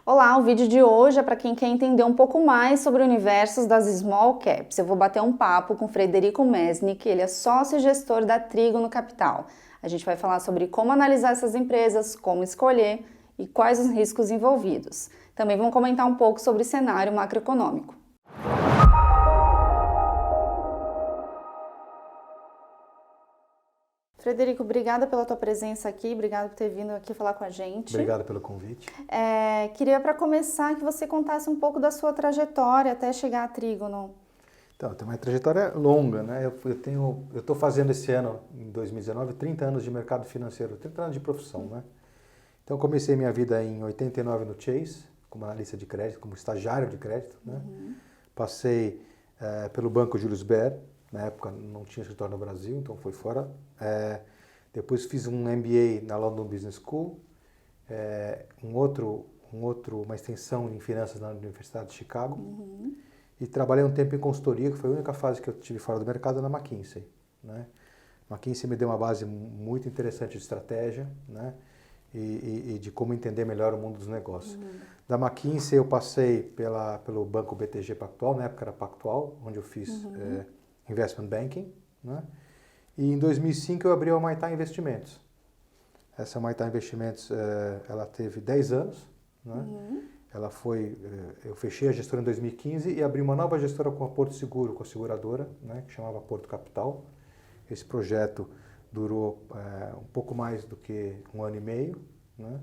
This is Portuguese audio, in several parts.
Olá, o vídeo de hoje é para quem quer entender um pouco mais sobre o universo das Small Caps. Eu vou bater um papo com Frederico Mesnick, ele é sócio e gestor da Trígono Capital. A gente vai falar sobre como analisar essas empresas, como escolher e quais os riscos envolvidos. Também vamos comentar um pouco sobre o cenário macroeconômico. Frederico, obrigada pela tua presença aqui, obrigada por ter vindo aqui falar com a gente. Obrigado pelo convite. Queria, para começar, que você contasse um pouco da sua trajetória até chegar à Trígono. Então, tem uma trajetória longa, né? Eu estou fazendo esse ano, em 2019, 30 anos de mercado financeiro, 30 anos de profissão, né? Então, eu comecei minha vida em 89 no Chase, como analista de crédito, como estagiário de crédito, né? Passei pelo Banco Julius Baer, na época não tinha escritório no Brasil, então foi fora. Depois fiz um MBA na London Business School, uma extensão em finanças na Universidade de Chicago. E trabalhei um tempo em consultoria, que foi a única fase que eu tive fora do mercado, na McKinsey, né? McKinsey me deu uma base muito interessante de estratégia, né? E de como entender melhor o mundo dos negócios. Da McKinsey eu passei pelo Banco BTG Pactual, na época era Pactual, onde eu fiz Investment Banking, né? E em 2005 eu abri a Humaitá Investimentos. Essa Humaitá Investimentos, ela teve 10 anos, né? Eu fechei a gestora em 2015 e abri uma nova gestora com a Porto Seguro, com a seguradora, né? Que chamava Porto Capital. Esse projeto durou um pouco mais do que um ano e meio, né?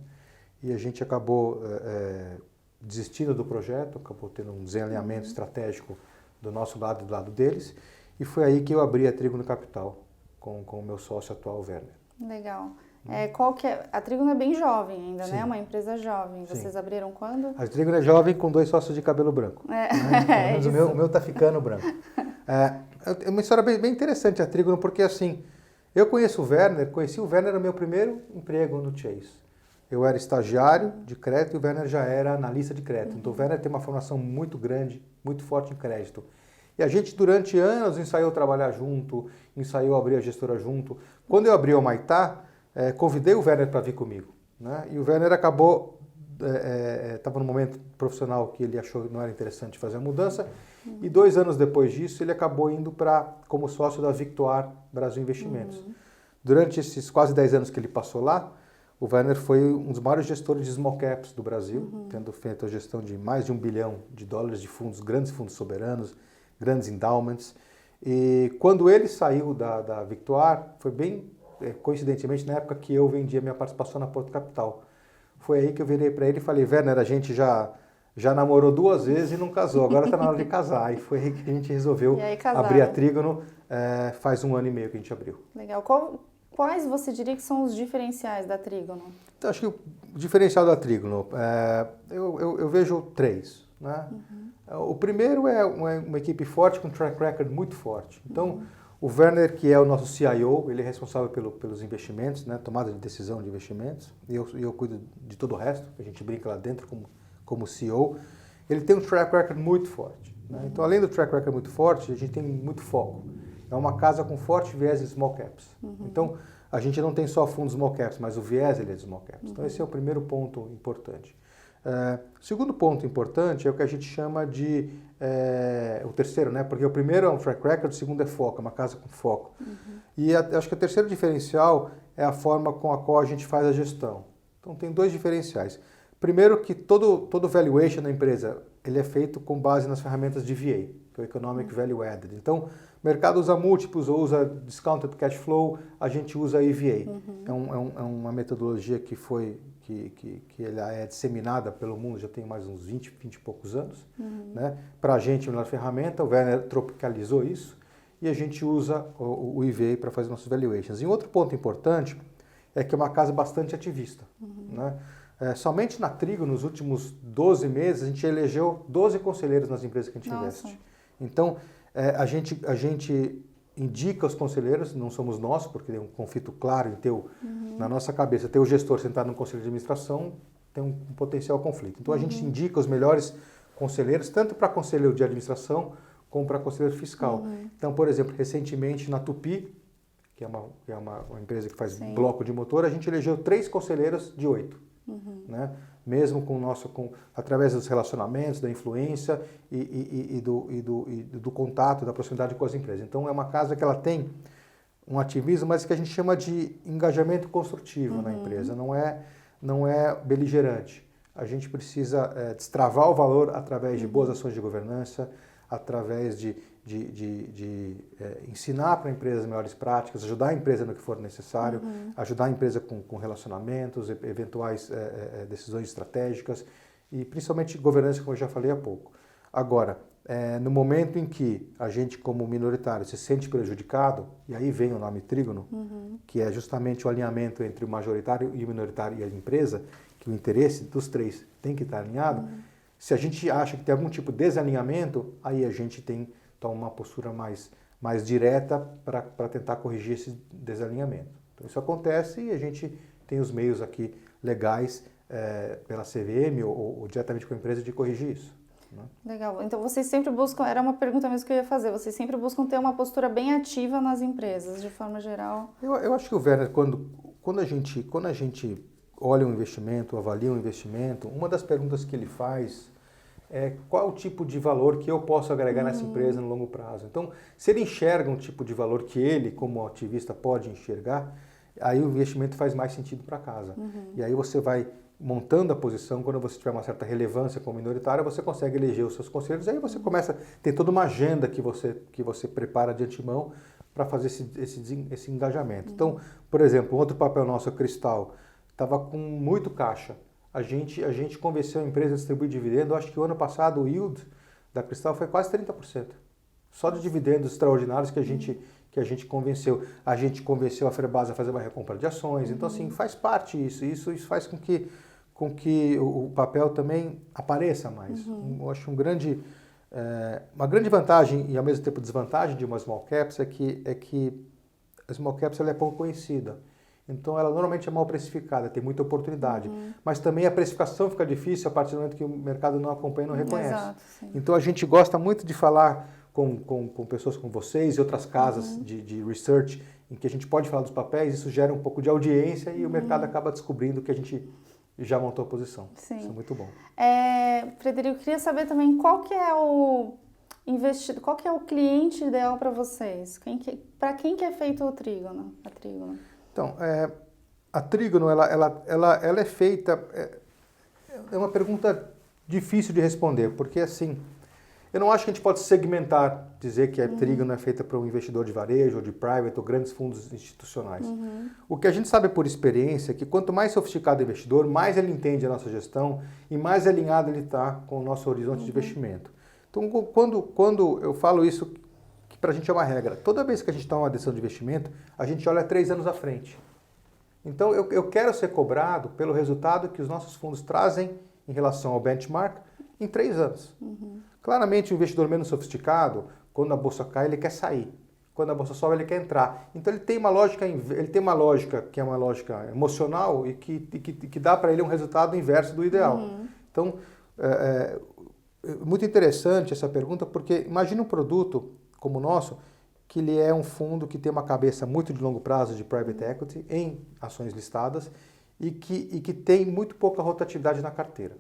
E a gente acabou desistindo do projeto, acabou tendo um desalinhamento estratégico do nosso lado e do lado deles. E foi aí que eu abri a Trígono Capital com o meu sócio atual, Werner. Legal. A Trígono é bem jovem ainda, Sim. né? Uma empresa jovem. Sim. Vocês abriram quando? A Trígono é jovem com 2 sócios de cabelo branco. Né? Pelo menos o meu tá ficando branco. É uma história bem interessante a Trígono, porque assim, eu conheci o Werner no meu primeiro emprego no Chase. Eu era estagiário de crédito e o Werner já era analista de crédito. Então o Werner tem uma formação muito grande, muito forte em crédito. E a gente, durante anos, ensaiou trabalhar junto, ensaiou abrir a gestora junto. Quando eu abri a Humaitá, convidei o Werner para vir comigo, né? E o Werner acabou, estava num momento profissional que ele achou que não era interessante fazer a mudança. E 2 anos depois disso, ele acabou indo como sócio da Victoire Brasil Investimentos. Durante esses quase 10 anos que ele passou lá, o Werner foi um dos maiores gestores de small caps do Brasil, tendo feito a gestão de mais de $1 bilhão de fundos, grandes fundos soberanos, grandes endowments. E quando ele saiu da Victoire, foi bem coincidentemente na época que eu vendia minha participação na Porto Capital. Foi aí que eu virei para ele e falei: Werner, a gente já namorou 2 vezes e não casou, agora está na hora de casar. E foi aí que a gente resolveu abrir a Trígono, faz 1 ano e meio que a gente abriu. Legal. Quais você diria que são os diferenciais da Trígono? Então, acho que o diferencial da Trígono, eu vejo 3, né? O primeiro é uma equipe forte, com um track record muito forte. Então, o Werner, que é o nosso CIO, ele é responsável pelos investimentos, né? Tomada de decisão de investimentos, e eu cuido de todo o resto, a gente brinca lá dentro como CEO. Ele tem um track record muito forte, né? Então, além do track record muito forte, a gente tem muito foco. É uma casa com forte viés em small caps. Então, a gente não tem só fundos small caps, mas o viés ele é de small caps. Então, esse é o primeiro ponto importante. O segundo ponto importante é o que a gente chama de... o terceiro, né? Porque o primeiro é um track record, o segundo é foco, é uma casa com foco. E acho que o terceiro diferencial é a forma com a qual a gente faz a gestão. Então, tem 2 diferenciais. Primeiro, que todo valuation da empresa ele é feito com base nas ferramentas de VA, que é o Economic Value Added. Então, o mercado usa múltiplos ou usa Discounted Cash Flow, a gente usa EVA. É uma metodologia que ela é disseminada pelo mundo, já tem mais uns 20 e poucos anos. Né? Para a gente, a melhor ferramenta, o Werner tropicalizou isso e a gente usa o EVA para fazer nossos valuations. E outro ponto importante é que é uma casa bastante ativista. Né? Somente na Trígono, nos últimos 12 meses, a gente elegeu 12 conselheiros nas empresas que a gente investe. Então, a gente indica os conselheiros, não somos nós, porque tem um conflito claro em ter, na nossa cabeça, ter o gestor sentado no conselho de administração, tem um potencial conflito. Então, a gente indica os melhores conselheiros, tanto para conselheiro de administração, como para conselheiro fiscal. Então, por exemplo, recentemente na Tupi, que é uma empresa que faz bloco de motor, a gente elegeu 3 conselheiros de 8. Né? mesmo através dos relacionamentos, da influência e do contato, da proximidade com as empresas. Então é uma casa que ela tem um ativismo, mas que a gente chama de engajamento construtivo na empresa, não é beligerante. A gente precisa destravar o valor através de boas ações de governança, através de ensinar para a empresa as melhores práticas, ajudar a empresa no que for necessário, ajudar a empresa com relacionamentos, eventuais decisões estratégicas e principalmente governança, como eu já falei há pouco. Agora, no momento em que a gente, como minoritário, se sente prejudicado, e aí vem o nome trígono, que é justamente o alinhamento entre o majoritário e o minoritário e a empresa, que o interesse dos três tem que estar alinhado. Se a gente acha que tem algum tipo de desalinhamento, aí a gente toma uma postura mais direta para tentar corrigir esse desalinhamento. Então isso acontece e a gente tem os meios aqui legais pela CVM ou diretamente com a empresa de corrigir isso. Né? Legal. Então vocês sempre buscam, era uma pergunta mesmo que eu ia fazer, vocês sempre buscam ter uma postura bem ativa nas empresas, de forma geral? Eu acho que o Werner, quando a gente olha um investimento, avalia um investimento, uma das perguntas que ele faz qual o tipo de valor que eu posso agregar nessa empresa no longo prazo. Então, se ele enxerga um tipo de valor que ele, como ativista, pode enxergar, aí o investimento faz mais sentido para casa. E aí você vai montando a posição, quando você tiver uma certa relevância como minoritário, você consegue eleger os seus conselhos, aí você começa, tem toda uma agenda que você prepara de antemão para fazer esse engajamento. Então, por exemplo, um outro papel nosso, a Cristal, estava com muito caixa. A gente convenceu a empresa a distribuir dividendo. Eu acho que o ano passado o yield da Cristal foi quase 30%. Só de dividendos extraordinários que a gente convenceu. A gente convenceu a Ferbasa a fazer uma recompra de ações. Então, assim, faz parte isso. Isso faz com que o papel também apareça mais. Eu acho uma grande vantagem e, ao mesmo tempo, desvantagem de uma small caps é que a small caps ela é pouco conhecida. Então, ela normalmente é mal precificada, tem muita oportunidade. Mas também a precificação fica difícil a partir do momento que o mercado não acompanha e não reconhece. Exato, sim. Então, a gente gosta muito de falar com pessoas como vocês e outras casas de research, em que a gente pode falar dos papéis, isso gera um pouco de audiência e o mercado acaba descobrindo que a gente já montou a posição. Sim. Isso é muito bom. Frederico, eu queria saber também qual que é o cliente ideal para vocês? Para quem que é feito a trígono? Então, a trígono, ela é feita... É uma pergunta difícil de responder, porque assim, eu não acho que a gente pode segmentar, dizer que a trígono é feita para um investidor de varejo, ou de private, ou grandes fundos institucionais. O que a gente sabe por experiência é que quanto mais sofisticado o investidor, mais ele entende a nossa gestão e mais alinhado ele está com o nosso horizonte de investimento. Então, quando eu falo isso, que para a gente é uma regra, toda vez que a gente toma uma decisão de investimento, a gente olha 3 anos à frente. Então, eu quero ser cobrado pelo resultado que os nossos fundos trazem em relação ao benchmark em 3 anos. Claramente, o investidor menos sofisticado, quando a bolsa cai, ele quer sair. Quando a bolsa sobe, ele quer entrar. Então, ele tem uma lógica que é uma lógica emocional e que dá para ele um resultado inverso do ideal. Então, é muito interessante essa pergunta, porque imagina um produto como o nosso, que ele é um fundo que tem uma cabeça muito de longo prazo de private equity em ações listadas e que tem muito pouca rotatividade na carteira.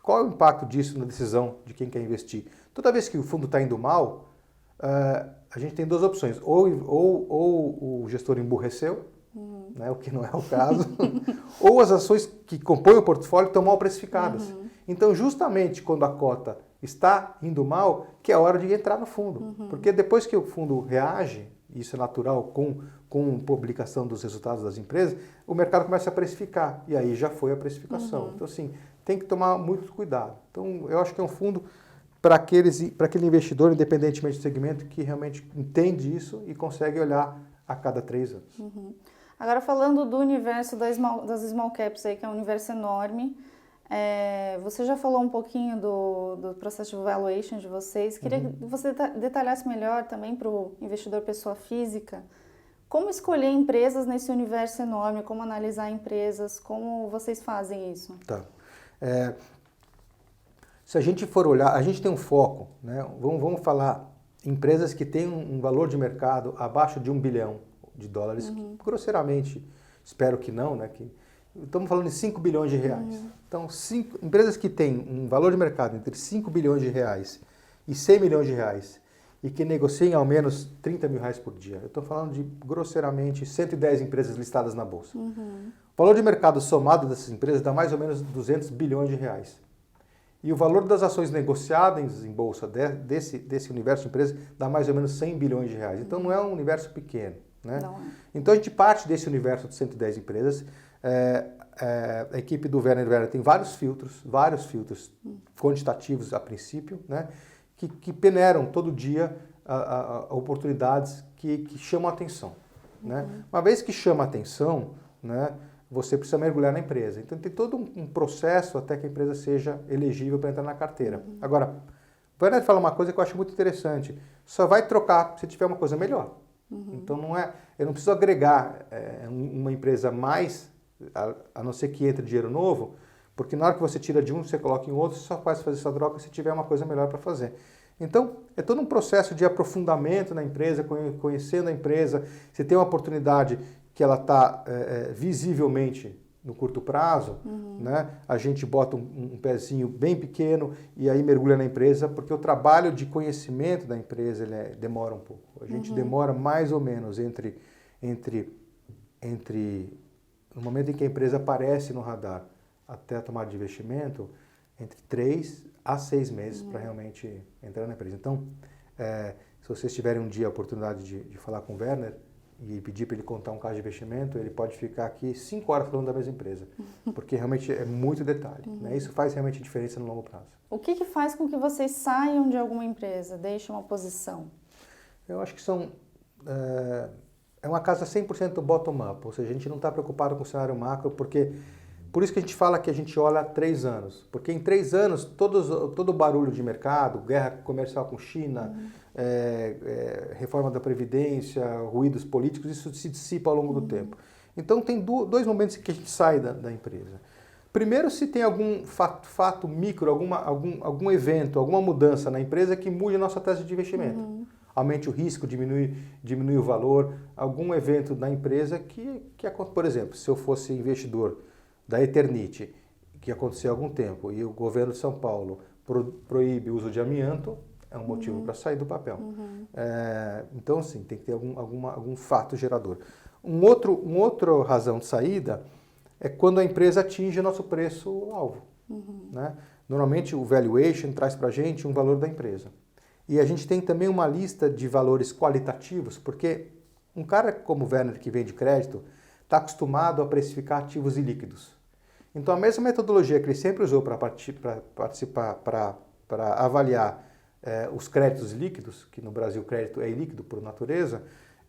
Qual é o impacto disso na decisão de quem quer investir? Toda vez que o fundo está indo mal, a gente tem 2 opções. Ou o gestor emburreceu, né, o que não é o caso, ou as ações que compõem o portfólio estão mal precificadas. Então, justamente quando a cota está indo mal, que é a hora de entrar no fundo. Porque depois que o fundo reage, isso é natural com publicação dos resultados das empresas, o mercado começa a precificar. E aí já foi a precificação. Então, assim, tem que tomar muito cuidado. Então, eu acho que é um fundo para aquele investidor, independentemente do segmento, que realmente entende isso e consegue olhar a cada 3 anos. Agora, falando do universo das small caps, aí, que é um universo enorme, você já falou um pouquinho do processo de valuation de vocês. Queria que você detalhasse melhor também para o investidor pessoa física, como escolher empresas nesse universo enorme, como analisar empresas, como vocês fazem isso? Tá. Se a gente for olhar, a gente tem um foco, né? Vamos falar empresas que têm um valor de mercado abaixo de $1 bilhão, grosseiramente, espero que não, né? estamos falando de 5 bilhões de reais. Então, empresas que têm um valor de mercado entre 5 bilhões de reais e 100 milhões de reais e que negociem ao menos 30 mil reais por dia. Eu estou falando de, grosseiramente, 110 empresas listadas na Bolsa. O valor de mercado somado dessas empresas dá mais ou menos 200 bilhões de reais. E o valor das ações negociadas em Bolsa desse universo de empresas dá mais ou menos 100 bilhões de reais. Então não é um universo pequeno. Né? Não é. Então a gente parte desse universo de 110 empresas. A equipe do Werner tem vários filtros quantitativos a princípio, né? que peneiram todo dia oportunidades que chamam a atenção. Né? Uma vez que chama a atenção, né, você precisa mergulhar na empresa. Então tem todo um processo até que a empresa seja elegível para entrar na carteira. Agora, o Werner fala uma coisa que eu acho muito interessante. Só vai trocar se tiver uma coisa melhor. Então eu não preciso agregar uma empresa mais, a não ser que entre dinheiro novo, porque na hora que você tira de um, você coloca em outro, você só faz fazer essa troca se tiver uma coisa melhor para fazer. Então, é todo um processo de aprofundamento na empresa, conhecendo a empresa. Se tem uma oportunidade que ela está visivelmente no curto prazo, né, a gente bota um pezinho bem pequeno e aí mergulha na empresa, porque o trabalho de conhecimento da empresa demora um pouco. A gente demora mais ou menos entre no momento em que a empresa aparece no radar até a tomada de investimento, entre 3 a 6 meses para realmente entrar na empresa. Então, se vocês tiverem um dia a oportunidade de falar com o Werner e pedir para ele contar um caso de investimento, ele pode ficar aqui 5 horas falando da mesma empresa, porque realmente é muito detalhe. Né? Isso faz realmente diferença no longo prazo. O que faz com que vocês saiam de alguma empresa, deixem uma posição? Eu acho que é uma casa 100% bottom-up, ou seja, a gente não está preocupado com o cenário macro, porque por isso que a gente fala que a gente olha há 3 anos, porque em 3 anos todo o barulho de mercado, guerra comercial com China, reforma da Previdência, ruídos políticos, isso se dissipa ao longo do tempo. Então tem 2 momentos em que a gente sai da empresa. Primeiro, se tem algum fato micro, algum evento, alguma mudança na empresa que mude a nossa tese de investimento. Aumente o risco, diminui o valor, algum evento na empresa que por exemplo, se eu fosse investidor da Eternit, que aconteceu há algum tempo, e o governo de São Paulo proíbe o uso de amianto, é um motivo para sair do papel. Então, assim, tem que ter algum fato gerador. Uma outra razão de saída é quando a empresa atinge o nosso preço-alvo. Né? Normalmente, o valuation traz para a gente um valor da empresa. E a gente tem também uma lista de valores qualitativos, porque um cara como o Werner, que vende crédito, está acostumado a precificar ativos e líquidos. Então, a mesma metodologia que ele sempre usou para avaliar os créditos líquidos, que no Brasil o crédito é ilíquido por natureza,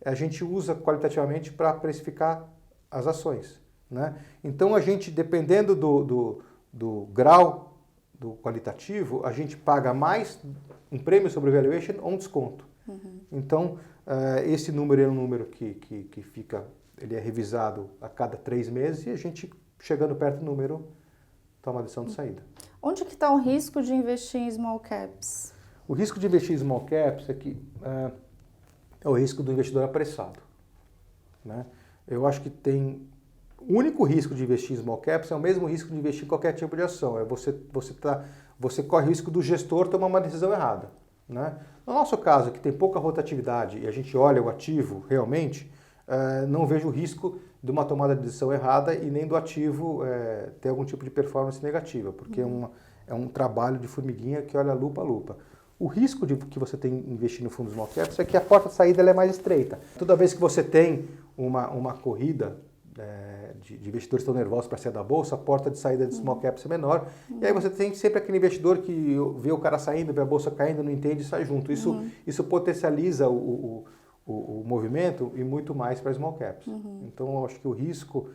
a gente usa qualitativamente para precificar as ações. Né? Então, a gente, dependendo do grau do qualitativo, a gente paga mais um prêmio sobre valuation ou um desconto. Então, esse número é um número que fica... Ele é revisado a cada 3 meses e a gente, chegando perto do número, toma a decisão de saída. Onde que está o risco de investir em small caps? O risco de investir em small caps é o risco do investidor apressado. Né? Eu acho que o único risco de investir em small caps é o mesmo risco de investir em qualquer tipo de ação. Você corre o risco do gestor tomar uma decisão errada. Né? No nosso caso, que tem pouca rotatividade e a gente olha o ativo realmente, não vejo o risco de uma tomada de decisão errada e nem do ativo ter algum tipo de performance negativa, porque é um trabalho de formiguinha que olha lupa a lupa. O risco que você tem investindo em fundos small caps é que a porta de saída é mais estreita. Toda vez que você tem uma corrida de investidores que estão nervosos para sair da bolsa, a porta de saída de small caps é menor. E aí você tem sempre aquele investidor que vê o cara saindo, vê a bolsa caindo, não entende e sai junto. Isso potencializa o movimento e muito mais para small caps. Então, eu acho que o risco,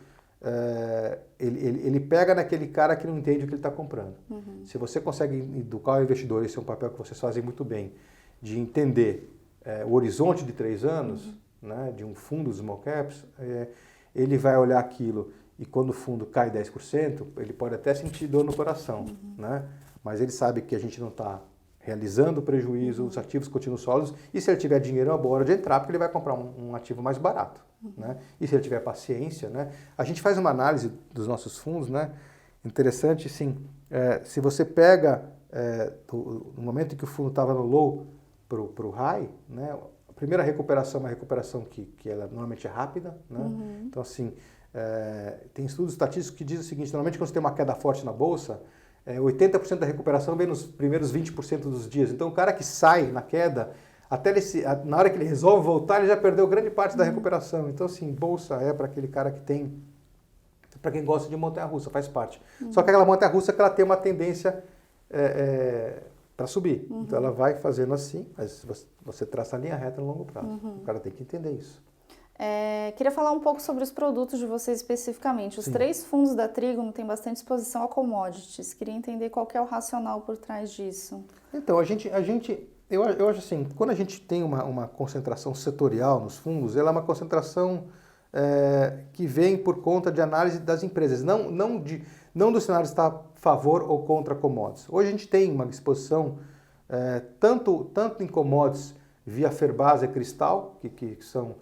ele pega naquele cara que não entende o que ele está comprando. Se você consegue educar o investidor, esse é um papel que vocês fazem muito bem, de entender o horizonte de 3 anos, né, de um fundo de small caps, ele vai olhar aquilo e quando o fundo cai 10%, ele pode até sentir dor no coração, né? Mas ele sabe que a gente não está realizando prejuízo, os ativos continuam sólidos, e se ele tiver dinheiro, é uma boa hora de entrar, porque ele vai comprar um ativo mais barato. Né? E se ele tiver paciência, né? A gente faz uma análise dos nossos fundos, né? Interessante, sim, se você pega no momento em que o fundo estava no low para o high, né? A primeira recuperação é uma recuperação que ela normalmente é rápida, né? Então, assim, tem estudos estatísticos que dizem o seguinte, normalmente quando você tem uma queda forte na bolsa, 80% da recuperação vem nos primeiros 20% dos dias. Então, o cara que sai na queda, até na hora que ele resolve voltar, ele já perdeu grande parte da recuperação. Então, assim, bolsa é para aquele cara que tem, para quem gosta de montanha-russa, faz parte. Só que aquela montanha-russa que ela tem uma tendência para subir. Então, ela vai fazendo assim, mas você traça a linha reta no longo prazo. O cara tem que entender isso. Queria falar um pouco sobre os produtos de vocês especificamente. Os 3 fundos da Trígono têm bastante exposição a commodities. Queria entender qual que é o racional por trás disso. Então, eu acho assim, quando a gente tem uma concentração setorial nos fundos, ela é uma concentração que vem por conta de análise das empresas, não do cenário estar a favor ou contra commodities. Hoje a gente tem uma exposição tanto em commodities via Ferbasa e Cristal, que são...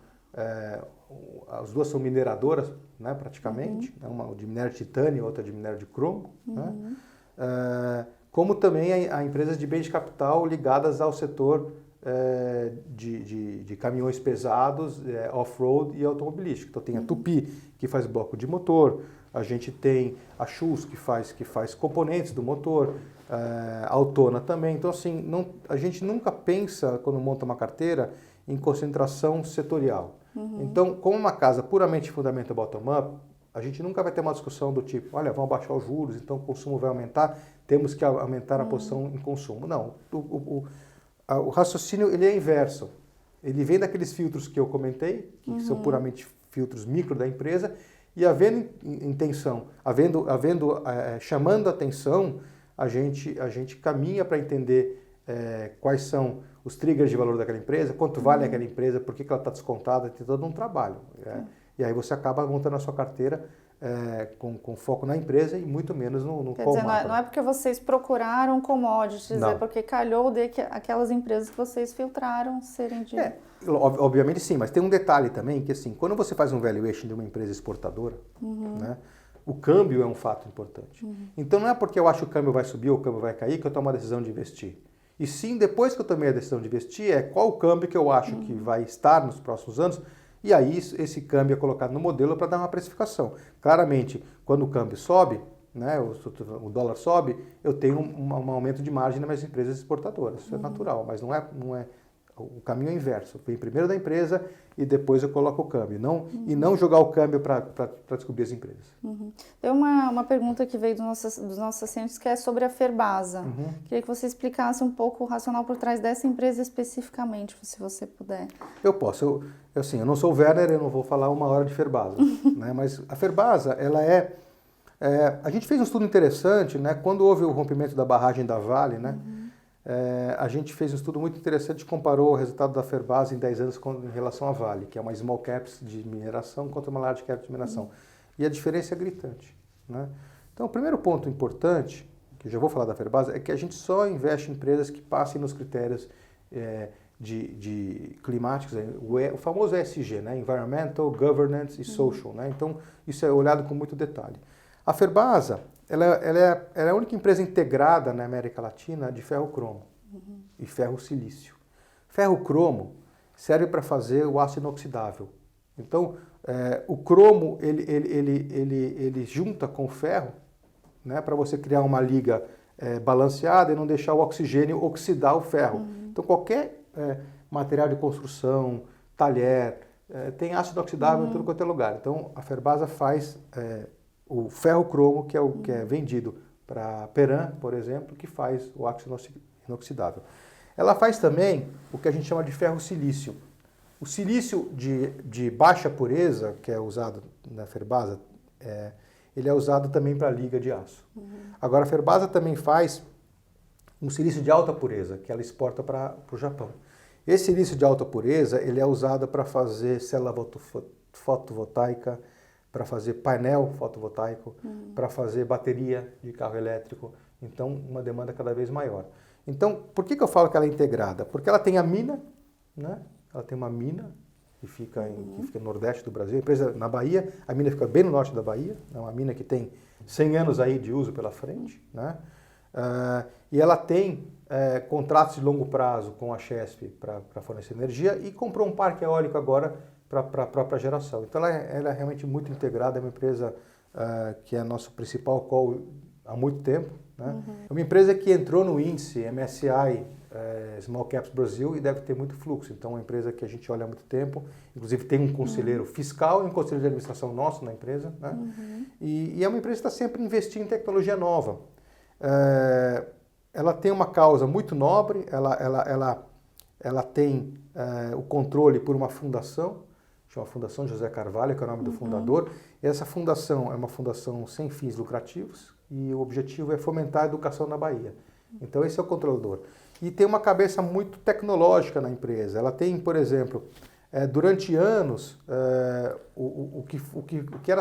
as duas são mineradoras, né, praticamente, uma de minério de titânio e outra de minério de cromo, né? Como também a empresas de bens de capital ligadas ao setor de caminhões pesados, off-road e automobilístico. Então tem a Tupi, que faz bloco de motor, a gente tem a Schultz, que faz componentes do motor, a Autona também. Então, assim, a gente nunca pensa, quando monta uma carteira, em concentração setorial. Então, como uma casa puramente fundamental bottom-up, a gente nunca vai ter uma discussão do tipo, olha, vão baixar os juros, então o consumo vai aumentar, temos que aumentar a posição em consumo. Não, o raciocínio ele é inverso. Ele vem daqueles filtros que eu comentei, que são puramente filtros micro da empresa, e havendo intenção, chamando a atenção, a gente caminha para entender quais são os triggers de valor daquela empresa, quanto vale aquela empresa, por que ela está descontada, tem todo um trabalho. E aí você acaba montando a sua carteira com foco na empresa e muito menos no Quer dizer, não é porque vocês procuraram commodities, é porque calhou de que aquelas empresas que vocês filtraram serem de... Obviamente sim, mas tem um detalhe também, que assim, quando você faz um valuation de uma empresa exportadora, né, o câmbio é um fato importante. Então não é porque eu acho que o câmbio vai subir ou o câmbio vai cair que eu tomo a decisão de investir. E sim, depois que eu tomei a decisão de investir, qual o câmbio que eu acho que vai estar nos próximos anos, e aí esse câmbio é colocado no modelo para dar uma precificação. Claramente, quando o câmbio sobe, né, o dólar sobe, eu tenho um aumento de margem nas minhas empresas exportadoras. Isso é natural, mas não é o caminho é inverso. Vem primeiro da empresa e depois eu coloco o câmbio. E não jogar o câmbio para descobrir as empresas. Tem uma pergunta que veio dos nossos assistentes que é sobre a Ferbasa. Queria que você explicasse um pouco o racional por trás dessa empresa especificamente, se você puder. Eu posso. Eu não sou o Werner, eu não vou falar uma hora de Ferbasa. Né? Mas a Ferbasa, ela a gente fez um estudo interessante, né? Quando houve o rompimento da barragem da Vale, né? A gente fez um estudo muito interessante e comparou o resultado da Ferbasa em 10 anos em relação à Vale, que é uma small caps de mineração contra uma large cap de mineração. E a diferença é gritante. Né? Então, o primeiro ponto importante, que eu já vou falar da Ferbasa, é que a gente só investe em empresas que passem nos critérios de climáticos, o famoso ESG, né? Environmental, Governance e Social. Né? Então, isso é olhado com muito detalhe. A Ferbasa, ela é a única empresa integrada na América Latina de ferro-cromo e ferro-silício. Ferro-cromo serve para fazer o aço inoxidável. Então, o cromo, ele junta com o ferro, né, para você criar uma liga balanceada e não deixar o oxigênio oxidar o ferro. Então, qualquer material de construção, talher, tem ácido inoxidável em tudo quanto é lugar. Então, a Ferbasa faz... o ferro-cromo, que é vendido para Peran, por exemplo, que faz o aço inoxidável. Ela faz também o que a gente chama de ferro-silício. O silício de baixa pureza, que é usado na Ferbasa, ele é usado também para liga de aço. Agora, a Ferbasa também faz um silício de alta pureza, que ela exporta para o Japão. Esse silício de alta pureza, ele é usado para fazer célula fotovoltaica, para fazer painel fotovoltaico, para fazer bateria de carro elétrico. Então, uma demanda cada vez maior. Então, por que eu falo que ela é integrada? Porque ela tem a mina, né? Ela tem uma mina que fica no nordeste do Brasil, a empresa na Bahia, a mina fica bem no norte da Bahia, é uma mina que tem 100 anos aí de uso pela frente, né? E ela tem contratos de longo prazo com a Chesf para fornecer energia e comprou um parque eólico agora para a própria geração. Então ela é realmente muito integrada, é uma empresa que é nosso principal call há muito tempo, né? É uma empresa que entrou no índice MSCI Small Caps Brasil e deve ter muito fluxo. Então é uma empresa que a gente olha há muito tempo, inclusive tem um conselheiro fiscal e um conselheiro de administração nosso na empresa, né? E é uma empresa que está sempre investindo em tecnologia nova. Ela tem uma causa muito nobre, ela tem o controle por uma fundação, chama Fundação José Carvalho, que é o nome do fundador. E essa fundação é uma fundação sem fins lucrativos e o objetivo é fomentar a educação na Bahia. Então esse é o controlador. E tem uma cabeça muito tecnológica na empresa. Ela tem, por exemplo, durante anos, o que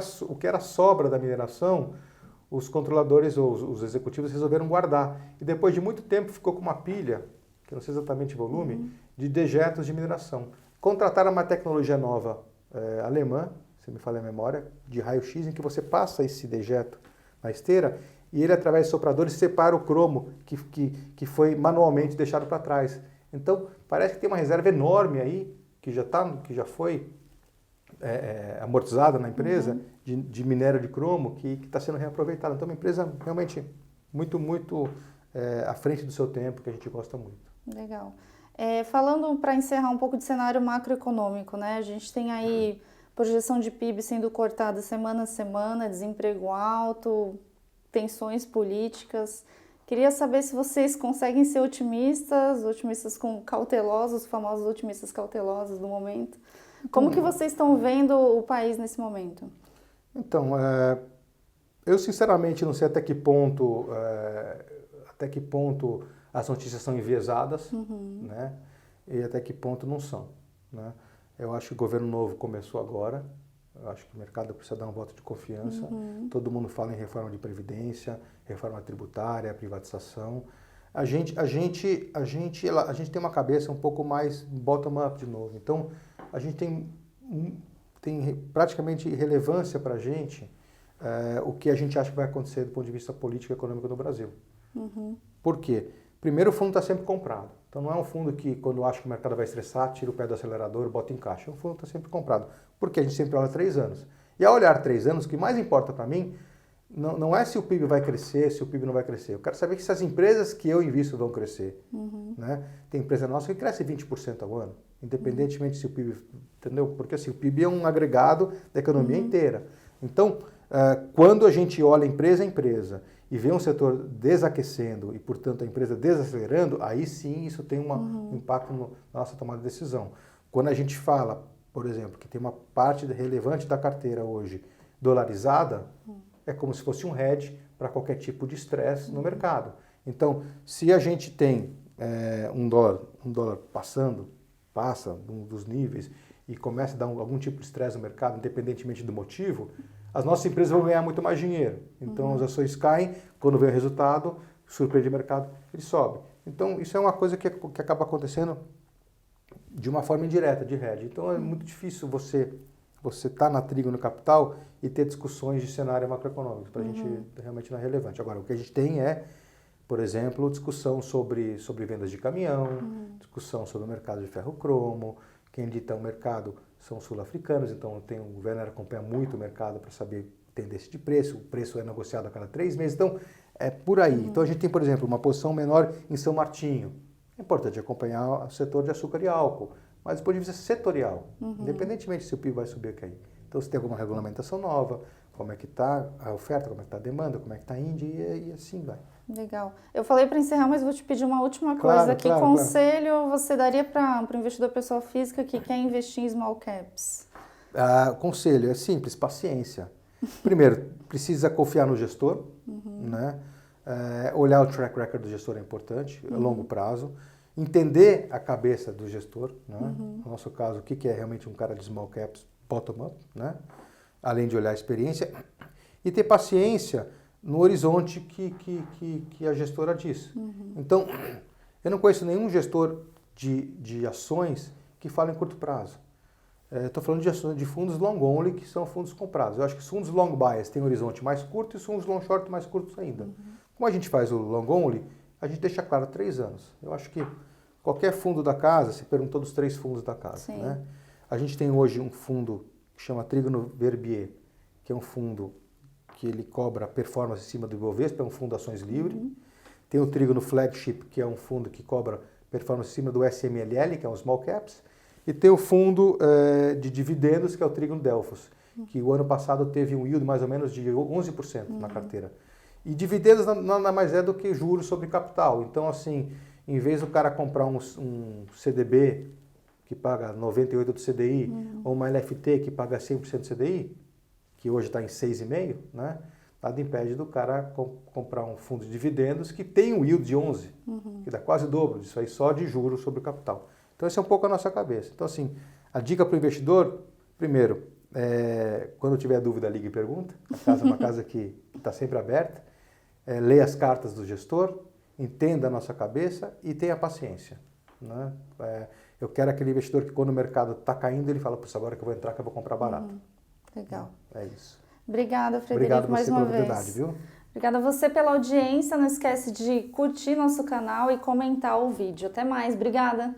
era sobra da mineração, os controladores ou os executivos resolveram guardar. E depois de muito tempo ficou com uma pilha, que eu não sei exatamente o volume, de dejetos de mineração. Contrataram uma tecnologia nova alemã, se me falha a memória, de raio-x, em que você passa esse dejeto na esteira e ele, através de sopradores, separa o cromo que foi manualmente deixado para trás. Então, parece que tem uma reserva enorme aí, que já foi amortizada na empresa, de minério de cromo, que está sendo reaproveitada. Então, é uma empresa realmente muito, muito à frente do seu tempo, que a gente gosta muito. Legal. Falando para encerrar um pouco de cenário macroeconômico, né? A gente tem aí projeção de PIB sendo cortada semana a semana, desemprego alto, tensões políticas. Queria saber se vocês conseguem ser otimistas cautelosos, os famosos otimistas cautelosos do momento. Como que vocês estão vendo o país nesse momento? Então, eu sinceramente não sei até que ponto as notícias são enviesadas, né? E até que ponto não são, né? Eu acho que o governo novo começou agora, eu acho que o mercado precisa dar um voto de confiança. Todo mundo fala em reforma de previdência, reforma tributária, privatização. A gente tem uma cabeça um pouco mais bottom-up de novo. Então, a gente tem praticamente relevância para a gente o que a gente acha que vai acontecer do ponto de vista político e econômico no Brasil. Por quê? Primeiro, o fundo está sempre comprado. Então, não é um fundo que, quando acha que o mercado vai estressar, tira o pé do acelerador e bota em caixa. O fundo está sempre comprado. Porque a gente sempre olha 3 anos. E ao olhar 3 anos, o que mais importa para mim não é se o PIB vai crescer, se o PIB não vai crescer. Eu quero saber se as empresas que eu invisto vão crescer. Né? Tem empresa nossa que cresce 20% ao ano, independentemente se o PIB... Entendeu? Porque assim, o PIB é um agregado da economia inteira. Então, quando a gente olha empresa a empresa e vê um setor desaquecendo e, portanto, a empresa desacelerando, aí sim isso tem um impacto na nossa tomada de decisão. Quando a gente fala, por exemplo, que tem uma parte relevante da carteira hoje dolarizada, é como se fosse um hedge para qualquer tipo de estresse no mercado. Então, se a gente tem um dólar passa dos níveis e começa a dar algum tipo de estresse no mercado, independentemente do motivo, as nossas empresas vão ganhar muito mais dinheiro. Então, as ações caem, quando vem o resultado, surpreende o mercado, ele sobe. Então, isso é uma coisa que acaba acontecendo de uma forma indireta, de hedge. Então, é muito difícil você estar na Trígono Capital e ter discussões de cenário macroeconômico. Para a gente, realmente não é relevante. Agora, o que a gente tem por exemplo, discussão sobre vendas de caminhão, discussão sobre o mercado de ferro-cromo. Quem dita o mercado são sul-africanos, então o Werner acompanha muito o mercado para saber tendência de preço. O preço é negociado a cada 3 meses, então é por aí. Então a gente tem, por exemplo, uma posição menor em São Martinho. É importante acompanhar o setor de açúcar e álcool, mas do ponto de vista setorial, independentemente se o PIB vai subir ou cair. Então se tem alguma regulamentação nova, como é que está a oferta, como é que está a demanda, como é que está a Índia e assim vai. Legal. Eu falei para encerrar, mas vou te pedir uma última coisa. Que conselho você daria para o investidor pessoa física que quer investir em small caps? Conselho é simples, paciência. Primeiro, precisa confiar no gestor, né? Olhar o track record do gestor é importante, a longo prazo. Entender a cabeça do gestor, né? No nosso caso, o que é realmente um cara de small caps bottom-up, né? Além de olhar a experiência. E ter paciência no horizonte que a gestora diz. Então, Eu não conheço nenhum gestor de ações que fala em curto prazo. Estou falando de ações de fundos long only, que são fundos comprados. Eu acho que os fundos long bias têm um horizonte mais curto e os fundos long short mais curtos ainda. Como a gente faz o long only, a gente deixa claro 3 anos. Eu acho que qualquer fundo da casa, você perguntou dos 3 fundos da casa, né? A gente tem hoje um fundo que chama Trígono Verbier, que é um fundo que ele cobra performance em cima do Ibovespa, é um fundo de ações livre. Tem o Trígono Flagship, que é um fundo que cobra performance em cima do SMLL, que é um small caps. E tem o fundo de dividendos, que é o Trígono Delphos, que o ano passado teve um yield mais ou menos de 11% na carteira. E dividendos nada mais é do que juros sobre capital. Então, assim, em vez do cara comprar um CDB que paga 98% do CDI, ou uma LFT que paga 100% do CDI, que hoje está em 6,5%, né? Nada impede do cara comprar um fundo de dividendos que tem um yield de 11%, que dá quase o dobro disso aí, só de juros sobre o capital. Então, esse é um pouco a nossa cabeça. Então, assim, a dica para o investidor, primeiro, quando tiver dúvida, ligue e pergunta. A casa é uma casa que está sempre aberta. Leia as cartas do gestor, entenda a nossa cabeça e tenha paciência, né? Eu quero aquele investidor que quando o mercado está caindo, ele fala, puxa, agora que eu vou entrar que eu vou comprar barato. Legal. É isso. Obrigada, Frederico, Obrigado mais você uma pela vez. oportunidade, viu? Obrigada a você pela audiência. Não esquece de curtir nosso canal e comentar o vídeo. Até mais. Obrigada.